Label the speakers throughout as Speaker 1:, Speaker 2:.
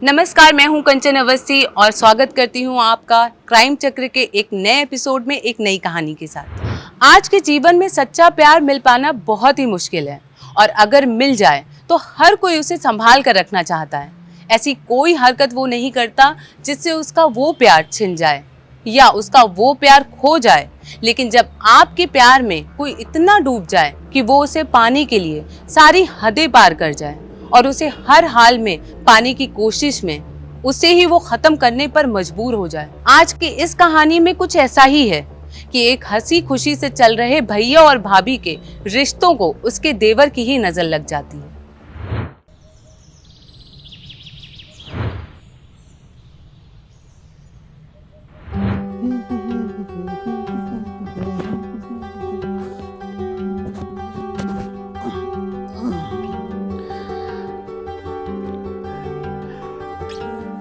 Speaker 1: नमस्कार, मैं हूं कंचन अवस्थी और स्वागत करती हूं आपका क्राइम चक्र के एक नए एपिसोड में एक नई कहानी के साथ। आज के जीवन में सच्चा प्यार मिल पाना बहुत ही मुश्किल है और अगर मिल जाए तो हर कोई उसे संभाल कर रखना चाहता है। ऐसी कोई हरकत वो नहीं करता जिससे उसका वो प्यार छिन जाए या उसका वो प्यार खो जाए। लेकिन जब आपके प्यार में कोई इतना डूब जाए कि वो उसे पाने के लिए सारी हदें पार कर जाए और उसे हर हाल में पाने की कोशिश में उसे ही वो खत्म करने पर मजबूर हो जाए। आज की इस कहानी में कुछ ऐसा ही है कि एक हंसी खुशी से चल रहे भैया और भाभी के रिश्तों को उसके देवर की ही नजर लग जाती है।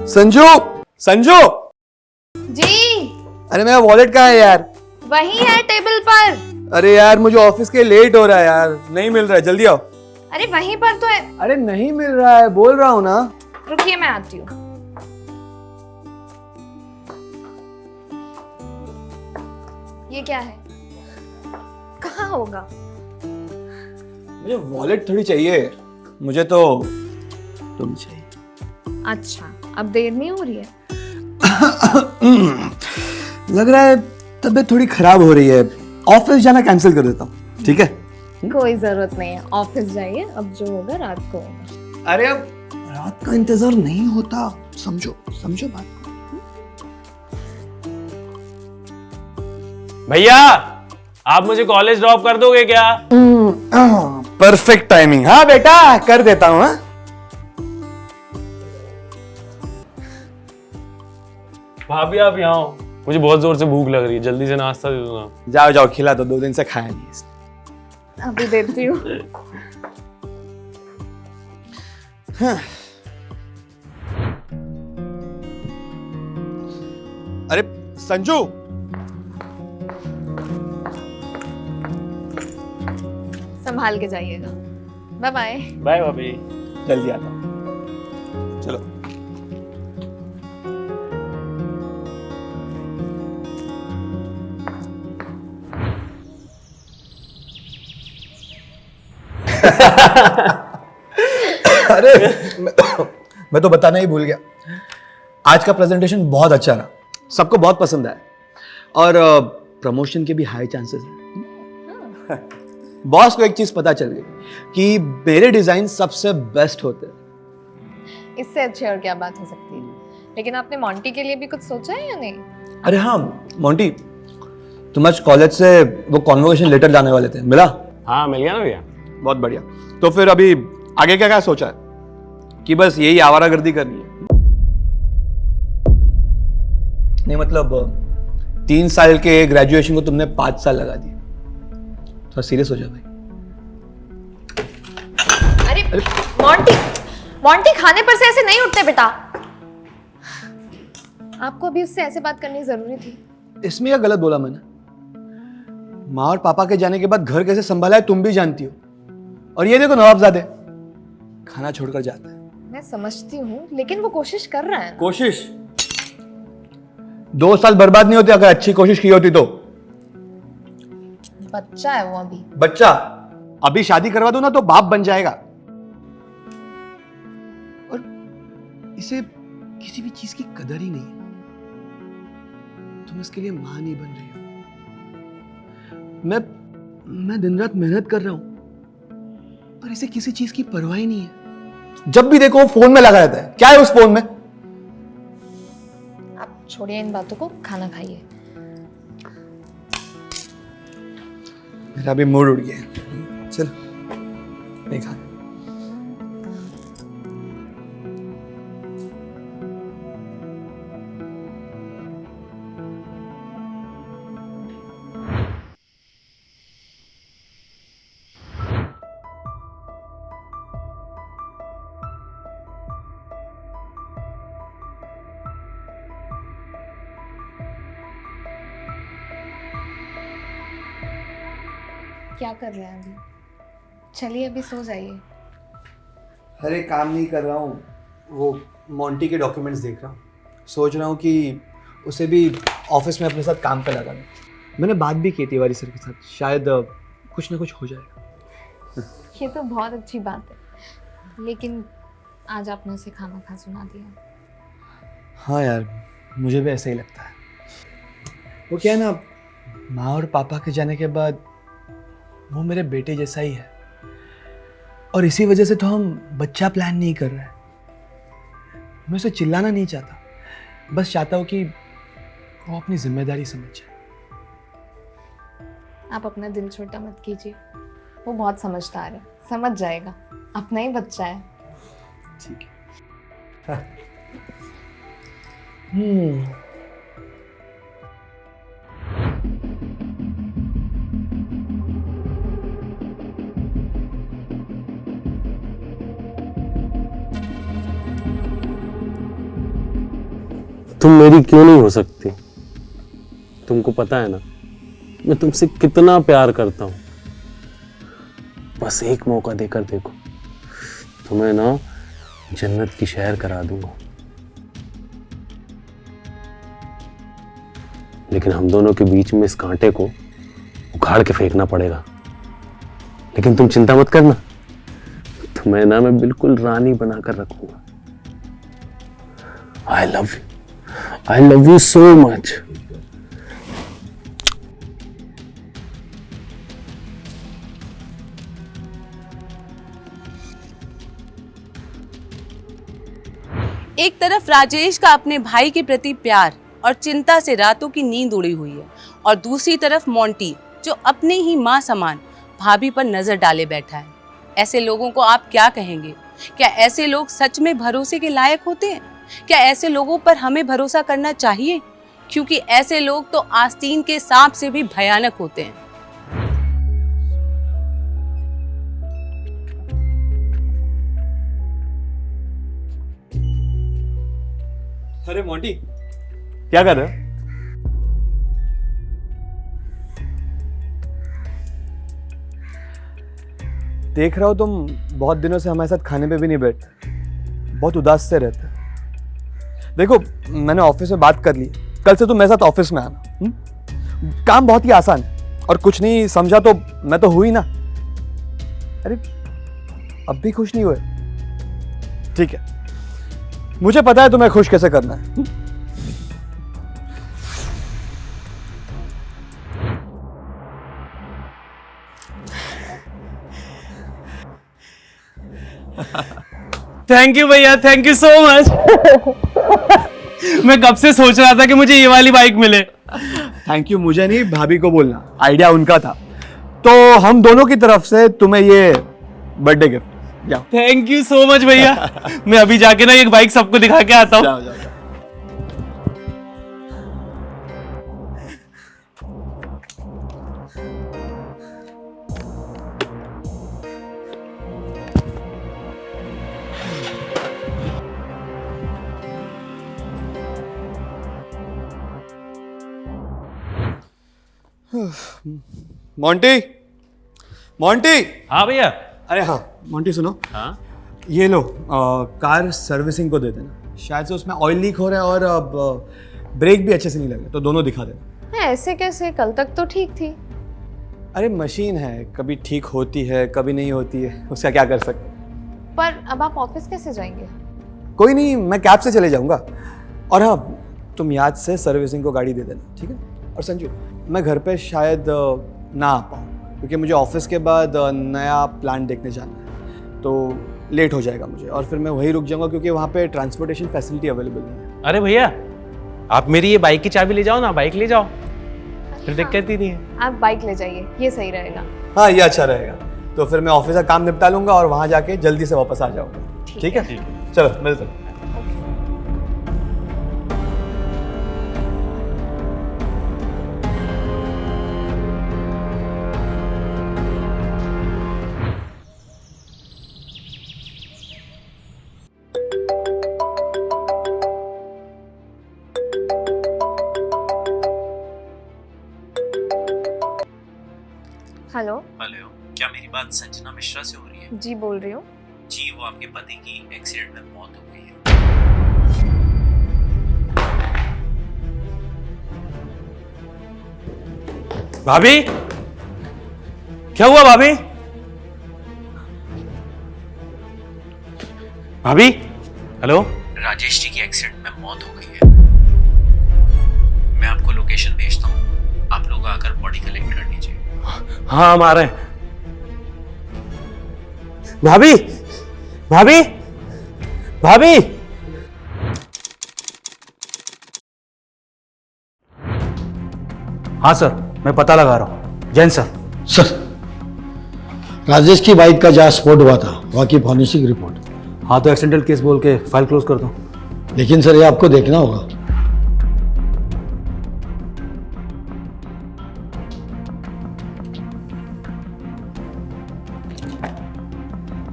Speaker 2: संजू, संजू
Speaker 3: जी।
Speaker 2: अरे मेरा वॉलेट कहाँ है यार?
Speaker 3: वही है टेबल पर।
Speaker 2: अरे यार मुझे ऑफिस के लेट हो रहा है यार, नहीं मिल रहा है, जल्दी आओ।
Speaker 3: अरे वहीं पर तो है।
Speaker 2: अरे नहीं मिल रहा है, बोल रहा हूँ ना।
Speaker 3: रुकिए मैं आती हूँ। ये क्या है? कहाँ होगा?
Speaker 2: मुझे वॉलेट थोड़ी चाहिए, मुझे तो तुम चाहिए।
Speaker 3: अच्छा, अब देर नहीं हो रही है?
Speaker 2: लग रहा है तबीयत थोड़ी खराब हो रही है, ऑफिस जाना कैंसिल कर देता हूँ, ठीक है?
Speaker 3: कोई जरूरत नहीं है, ऑफिस जाइए, अब जो होगा रात को होगा।
Speaker 2: अरे अब रात का इंतजार नहीं होता, समझो समझो बात को।
Speaker 4: भैया, आप मुझे कॉलेज ड्रॉप कर दोगे क्या?
Speaker 2: Perfect timing. हाँ बेटा, कर देता हूँ। हाँ
Speaker 4: भाभी आप यहाँ हो, मुझे बहुत जोर से भूख लग रही है, जल्दी से नाश्ता दे दो ना।
Speaker 2: जाओ जाओ, खिला दो, 2 दिन से खाया नहीं।
Speaker 3: अभी देती हूँ।
Speaker 2: अरे संजू,
Speaker 3: संभाल के जाइएगा। Bye bye.
Speaker 4: बाय भाभी।
Speaker 2: जल्दी आता हूँ, चलो। अरे मैं तो बताना ही भूल गया, आज का प्रेजेंटेशन बहुत अच्छा रहा, सबको बहुत पसंद आया और प्रमोशन के भी हाई चांसेस हैं। बॉस को एक चीज पता चल गई कि मेरे डिजाइन सबसे बेस्ट होते हैं।
Speaker 3: इससे अच्छी और क्या बात हो सकती है? लेकिन आपने मोंटी के लिए भी कुछ सोचा है या नहीं?
Speaker 2: अरे हाँ मोंटी, तुम आज कॉलेज से वो कॉन्वोकेशन लेटर लाने वाले थे, मिला?
Speaker 4: हाँ मिल गया ना भैया।
Speaker 2: बहुत बढ़िया। तो फिर अभी आगे क्या क्या सोचा है? कि बस यही आवारागर्दी करनी है? नहीं मतलब 3 साल के ग्रेजुएशन को तुमने 5 साल लगा दिए, थोड़ा सीरियस हो जाओ भाई।
Speaker 3: अरे मोंटी, मोंटी खाने पर से ऐसे नहीं उठते बेटा। आपको अभी उससे ऐसे बात करनी जरूरी थी।
Speaker 2: इसमें क्या गलत बोला मैंने? माँ और पापा के जाने के बाद घर कैसे संभाला है तुम भी जानती हो, और ये देखो नवाबजादे खाना छोड़कर जाता है।
Speaker 3: मैं समझती हूँ, लेकिन वो कोशिश कर रहा है ना।
Speaker 2: कोशिश 2 साल बर्बाद नहीं होते अगर अच्छी कोशिश की होती तो।
Speaker 3: बच्चा है वो अभी।
Speaker 2: बच्चा अभी शादी करवा दो ना तो बाप बन जाएगा, और इसे किसी भी चीज की कदर ही नहीं है। तुम इसके लिए मां नहीं बन रही हो। मैं दिन रात मेहनत कर रहा हूं, पर इसे किसी चीज की परवाह ही नहीं है। जब भी देखो वो फोन में लगा रहता है। क्या है उस फोन में?
Speaker 3: आप छोड़िए इन बातों को, खाना खाइए।
Speaker 2: मेरा भी मूड उड़ गया, चल नहीं खा।
Speaker 3: क्या कर रहे हैं अभी? चलिए अभी सो जाइए।
Speaker 2: अरे काम नहीं कर रहा हूँ, वो मोंटी के डॉक्यूमेंट्स देख रहा हूँ, सोच रहा हूँ कि उसे भी ऑफिस में अपने साथ काम पे लगा दूँ। मैंने बात भी की तिवारी सर के साथ, शायद कुछ ना कुछ हो जाएगा।
Speaker 3: ये तो बहुत अच्छी बात है, लेकिन आज आपने उसे खाना खा सुना दिया।
Speaker 2: हाँ यार, मुझे भी ऐसा ही लगता है। वो क्या है ना, माँ और पापा के जाने के बाद वो मेरे बेटे जैसा ही है, और इसी वजह से तो हम बच्चा प्लान नहीं कर रहे हैं। मैं उसे चिल्लाना नहीं चाहता, बस चाहता हूँ कि वो अपनी जिम्मेदारी समझ जाए।
Speaker 3: आप अपना दिल छोटा मत कीजिए, वो बहुत समझदार है, समझ जाएगा, अपना ही बच्चा है।
Speaker 2: ठीक है।
Speaker 4: तुम मेरी क्यों नहीं हो सकती? तुमको पता है ना मैं तुमसे कितना प्यार करता हूं। बस एक मौका देकर देखो, तुम्हें ना जन्नत की सैर करा दूंगा। लेकिन हम दोनों के बीच में इस कांटे को उखाड़ के फेंकना पड़ेगा। लेकिन तुम चिंता मत करना, तुम्हें ना मैं बिल्कुल रानी बनाकर रखूंगा। I love you so much.
Speaker 1: एक तरफ राजेश का अपने भाई के प्रति प्यार और चिंता से रातों की नींद उड़ी हुई है, और दूसरी तरफ मोंटी जो अपने ही माँ समान भाभी पर नजर डाले बैठा है। ऐसे लोगों को आप क्या कहेंगे? क्या ऐसे लोग सच में भरोसे के लायक होते हैं? क्या ऐसे लोगों पर हमें भरोसा करना चाहिए? क्योंकि ऐसे लोग तो आस्तीन के सांप से भी भयानक होते हैं।
Speaker 2: अरे मोंटी, क्या कर रहे हो? देख रहा हो तुम बहुत दिनों से हमारे साथ खाने पे भी नहीं बैठते, बहुत उदास से रहते। देखो, मैंने ऑफिस में बात कर ली, कल से तुम मेरे साथ ऑफिस में आना। काम बहुत ही आसान है, और कुछ नहीं समझा तो मैं तो हुई ना। अरे अब भी खुश नहीं हुए? ठीक है, मुझे पता है तुम्हें खुश कैसे करना है।
Speaker 5: थैंक यू भैया, थैंक यू सो मच। मैं कब से सोच रहा था कि मुझे ये वाली बाइक मिले।
Speaker 2: थैंक यू मुझे नहीं, भाभी को बोलना, आइडिया उनका था। तो हम दोनों की तरफ से तुम्हें ये बर्थडे गिफ्ट। जाओ।
Speaker 5: थैंक यू सो मच भैया। मैं अभी जाके ना एक बाइक सबको दिखा के आता हूँ।
Speaker 2: जाओ जाओ। Monty, Monty.
Speaker 5: हाँ भैया।
Speaker 2: अरे हाँ मोंटी, सुनो।
Speaker 5: हाँ
Speaker 2: ये लो, कार सर्विसिंग को दे देना। शायद से उसमें ऑयल लीक हो रहा है और ब्रेक भी अच्छे से नहीं लग रहे, तो दोनों दिखा देना।
Speaker 3: ऐसे कैसे? कल तक तो ठीक थी।
Speaker 2: अरे मशीन है, कभी ठीक होती है कभी नहीं होती है, उसका क्या कर सकते।
Speaker 3: पर अब आप ऑफिस कैसे जाएंगे?
Speaker 2: कोई नहीं, मैं कैब से चले जाऊंगा। और हाँ, तुम याद से सर्विसिंग को गाड़ी दे देना, ठीक है? और संजू, मैं घर पे शायद ना आ पाऊँ, क्योंकि मुझे ऑफिस के बाद नया प्लान देखने जाना है, तो लेट हो जाएगा मुझे, और फिर मैं वहीं रुक जाऊंगा क्योंकि वहाँ पे ट्रांसपोर्टेशन फैसिलिटी अवेलेबल नहीं है।
Speaker 5: अरे भैया, आप मेरी ये बाइक की चाबी ले जाओ ना, बाइक ले जाओ, फिर दिक्कत ही नहीं है।
Speaker 3: आप बाइक ले जाइए, ये सही रहेगा।
Speaker 2: हाँ, ये अच्छा रहेगा। तो फिर मैं ऑफिस का काम निपटा लूंगा और वहाँ जाके जल्दी से वापस आ जाऊंगा। ठीक है? चलो मिलते हैं।
Speaker 3: हेलो।
Speaker 6: हेलो, क्या मेरी बात संजना मिश्रा से हो रही है?
Speaker 3: जी बोल रही हूँ।
Speaker 6: जी, वो आपके पति की एक्सीडेंट में मौत हो गई है।
Speaker 5: भाभी, क्या हुआ भाभी? भाभी, हेलो।
Speaker 6: राजेश जी की एक्सीडेंट में मौत हो गई है। मैं आपको लोकेशन भेजता हूँ, आप लोग आकर बॉडी कलेक्ट कर लीजिए।
Speaker 5: हाँ, हम आ रहे हैं। भाभी, भाभी, भाभी।
Speaker 7: हाँ सर, मैं पता लगा रहा हूँ। जैन सर।
Speaker 2: सर, राजेश की बाइक का जहाँ स्पॉट हुआ था वहाँ की फॉरेंसिक रिपोर्ट।
Speaker 7: हाँ तो एक्सीडेंटल केस बोल के फाइल क्लोज कर दो।
Speaker 2: लेकिन सर ये आपको देखना होगा।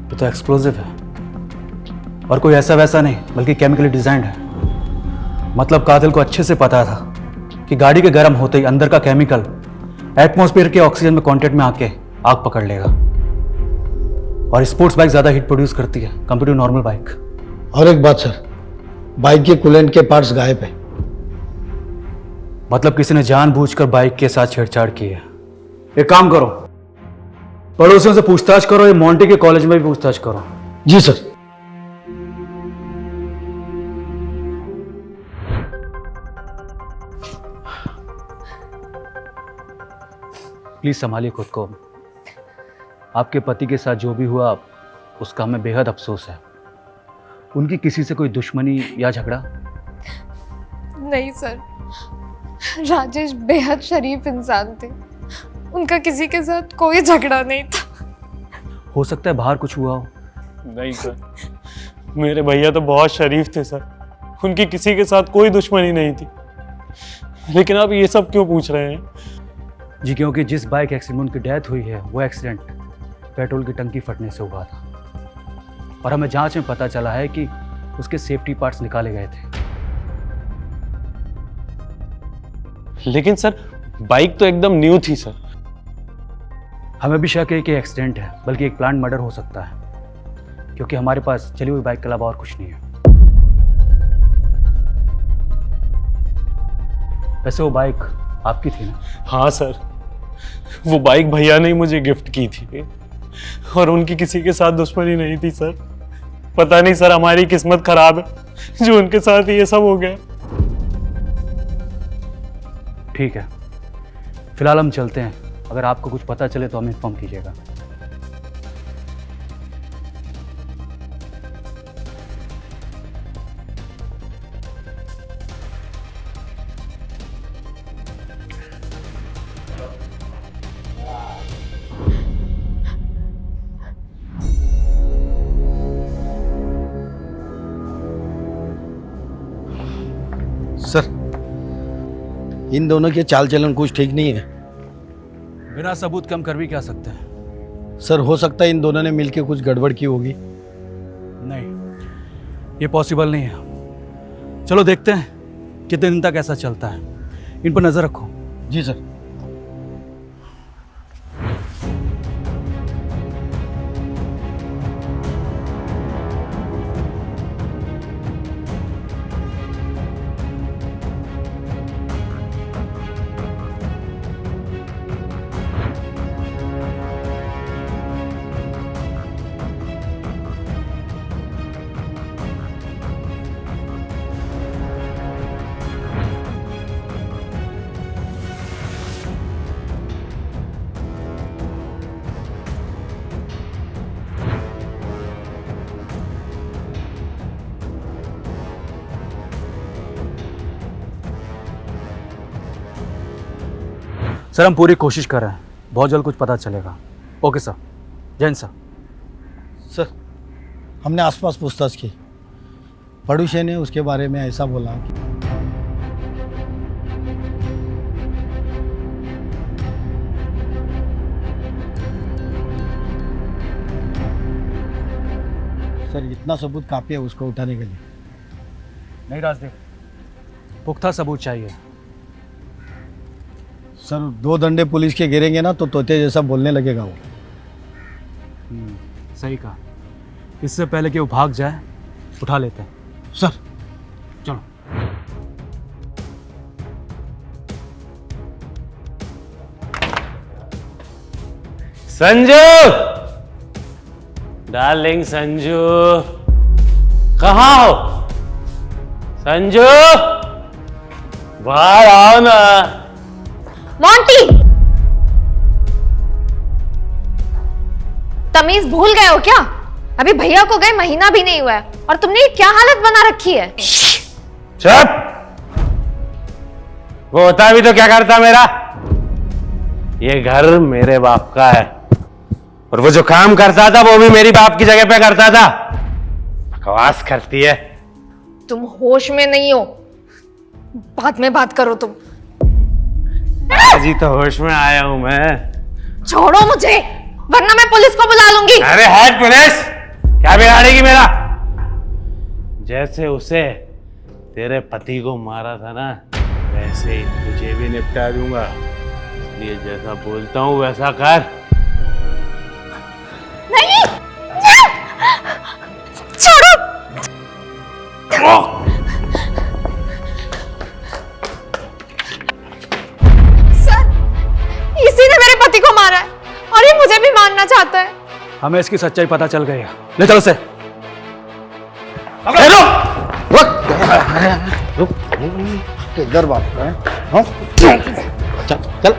Speaker 7: ये तो एक्सप्लोजिव है और कोई ऐसा वैसा नहीं बल्कि केमिकली डिजाइंड है। मतलब कातिल को अच्छे से पता था कि गाड़ी के गर्म होते ही अंदर का केमिकल एटमॉस्फेयर के ऑक्सीजन में कांटेक्ट में आके आग पकड़ लेगा। और स्पोर्ट्स बाइक ज्यादा हीट प्रोड्यूस करती है कंपेयर टू नॉर्मल बाइक।
Speaker 2: और एक बात सर, बाइक के कूलेंट के पार्ट्स गायब है।
Speaker 7: मतलब किसी ने जानबूझकर बाइक के साथ छेड़छाड़ की है। एक काम करो, पड़ोसियों से पूछताछ करो, ये मोंटी के कॉलेज में भी पूछताछ करो।
Speaker 2: जी सर।
Speaker 7: प्लीज संभालिए खुद को। आपके पति के साथ जो भी हुआ उसका हमें बेहद अफसोस है। उनकी किसी से कोई दुश्मनी या झगड़ा?
Speaker 3: नहीं सर, राजेश बेहद शरीफ इंसान थे। उनका किसी के साथ कोई झगड़ा नहीं था।
Speaker 7: हो सकता है बाहर कुछ हुआ हो।
Speaker 4: नहीं सर, मेरे भैया तो बहुत शरीफ थे सर, उनकी किसी के साथ कोई दुश्मनी नहीं थी। लेकिन आप ये सब क्यों पूछ रहे हैं?
Speaker 7: जी क्योंकि जिस बाइक एक्सीडेंट में उनकी डेथ हुई है वो एक्सीडेंट पेट्रोल की टंकी फटने से हुआ था। और हमें जांच में पता चला है कि उसके सेफ्टी पार्ट्स निकाले गए थे।
Speaker 4: लेकिन सर, बाइक तो एकदम न्यू थी सर।
Speaker 7: हमें भी शक है कि एक्सीडेंट है, बल्कि एक प्लांट मर्डर हो सकता है, क्योंकि हमारे पास चली हुई बाइक के अलावा और कुछ नहीं है। वैसे वो बाइक आपकी थी ना?
Speaker 4: हाँ सर, वो बाइक भैया ने मुझे गिफ्ट की थी और उनकी किसी के साथ दुश्मनी नहीं थी सर। पता नहीं सर, हमारी किस्मत खराब है जो उनके साथ ये सब हो गया।
Speaker 7: ठीक है, फिलहाल हम चलते हैं। अगर आपको कुछ पता चले तो हमें इन्फॉर्म कीजिएगा।
Speaker 2: सर, इन दोनों के चाल चलन कुछ ठीक नहीं है।
Speaker 7: बिना सबूत के हम कर भी क्या सकते हैं?
Speaker 2: सर, हो सकता है इन दोनों ने मिलकर कुछ गड़बड़ की होगी।
Speaker 7: नहीं, ये पॉसिबल नहीं है। चलो देखते हैं कितने दिन तक ऐसा चलता है। इन पर नजर रखो।
Speaker 2: जी सर।
Speaker 7: सर, हम पूरी कोशिश कर रहे हैं, बहुत जल्द कुछ पता चलेगा। Okay sir. Jain sir.
Speaker 2: Sir, हमने आसपास पूछताछ की। पड़ोसी ने उसके बारे में ऐसा बोला कि सर, इतना सबूत काफ़ी है उसको उठाने के लिए।
Speaker 7: नहीं राजदेव, पुख्ता सबूत चाहिए।
Speaker 2: सर, 2 डंडे पुलिस के गिरेंगे ना तो तोते जैसा बोलने लगेगा वो।
Speaker 7: सही कहा। इससे पहले कि वो भाग जाए, उठा लेते हैं।
Speaker 2: सर,
Speaker 7: चलो।
Speaker 4: संजू, डार्लिंग संजू, कहाँ हो? संजू, बाहर आओ ना।
Speaker 3: मोंटी, तमीज भूल गए हो क्या? अभी भैया को गए महीना भी नहीं हुआ है और तुमने ये क्या हालत बना रखी है?
Speaker 4: चुप। वो होता भी तो क्या करता मेरा? ये घर मेरे बाप का है और वो जो काम करता था वो भी मेरी बाप की जगह पे करता था। बकवास करती है।
Speaker 3: तुम होश में नहीं हो, बाद में बात करो तुम।
Speaker 4: आज ही तो होश में आया हूं मैं।
Speaker 3: छोड़ो मुझे, वरना मैं पुलिस को बुला लूंगी।
Speaker 4: अरे हेड पुलिस, क्या बिगाड़ेगी मेरा? जैसे उसे तेरे पति को मारा था ना, वैसे ही तुझे भी निपटा दूंगा। इसलिए जैसा बोलता हूं वैसा कर।
Speaker 3: नहीं, छोड़ो। सर, इसी ने मेरे पति को मारा है और ये मुझे भी मारना चाहता है।
Speaker 7: हमें इसकी सच्चाई पता चल गई है। ले चलो से।
Speaker 2: इधर बात है। चल चल।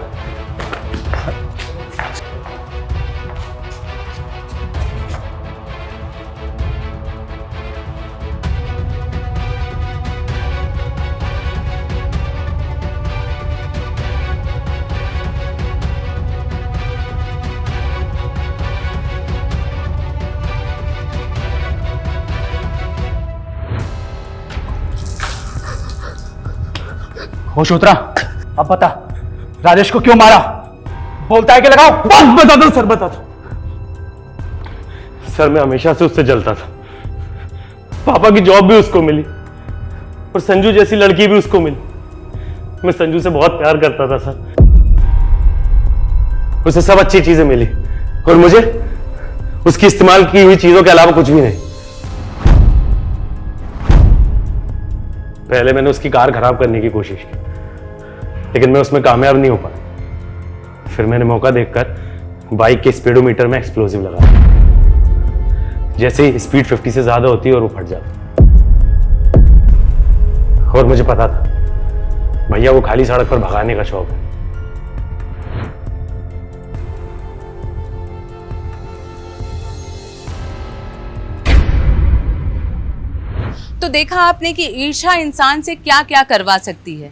Speaker 7: होश उतरा? अब बता, राजेश को क्यों मारा? बोलता है कि लगाओ। बता दो सर, बता दो।
Speaker 4: सर, मैं हमेशा से उससे जलता था। पापा की जॉब भी उसको मिली और संजू जैसी लड़की भी उसको मिली। मैं संजू से बहुत प्यार करता था सर। उसे सब अच्छी चीजें मिली और मुझे उसकी इस्तेमाल की हुई चीजों के अलावा कुछ भी नहीं। पहले मैंने उसकी कार खराब करने की कोशिश की, लेकिन मैं उसमें कामयाब नहीं हो पाया। फिर मैंने मौका देखकर बाइक के स्पीडोमीटर में एक्सप्लोजिव लगाया। जैसे ही स्पीड 50 से ज्यादा होती है और वो फट जाता। और मुझे पता था भैया वो खाली सड़क पर भगाने का शौक है।
Speaker 1: तो देखा आपने कि ईर्ष्या इंसान से क्या क्या करवा सकती है।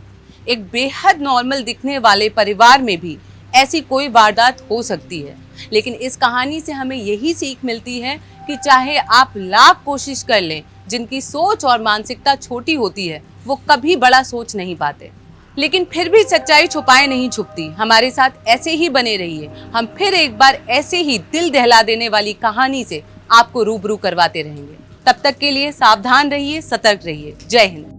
Speaker 1: एक बेहद नॉर्मल दिखने वाले परिवार में भी ऐसी कोई वारदात हो सकती है। लेकिन इस कहानी से हमें यही सीख मिलती है कि चाहे आप लाख कोशिश कर लें, जिनकी सोच और मानसिकता छोटी होती है वो कभी बड़ा सोच नहीं पाते। लेकिन फिर भी सच्चाई छुपाए नहीं छुपती। हमारे साथ ऐसे ही बने रहिए। हम फिर एक बार ऐसे ही दिल दहला देने वाली कहानी से आपको रूबरू करवाते रहेंगे। तब तक के लिए सावधान रहिए, सतर्क रहिए। जय हिंद।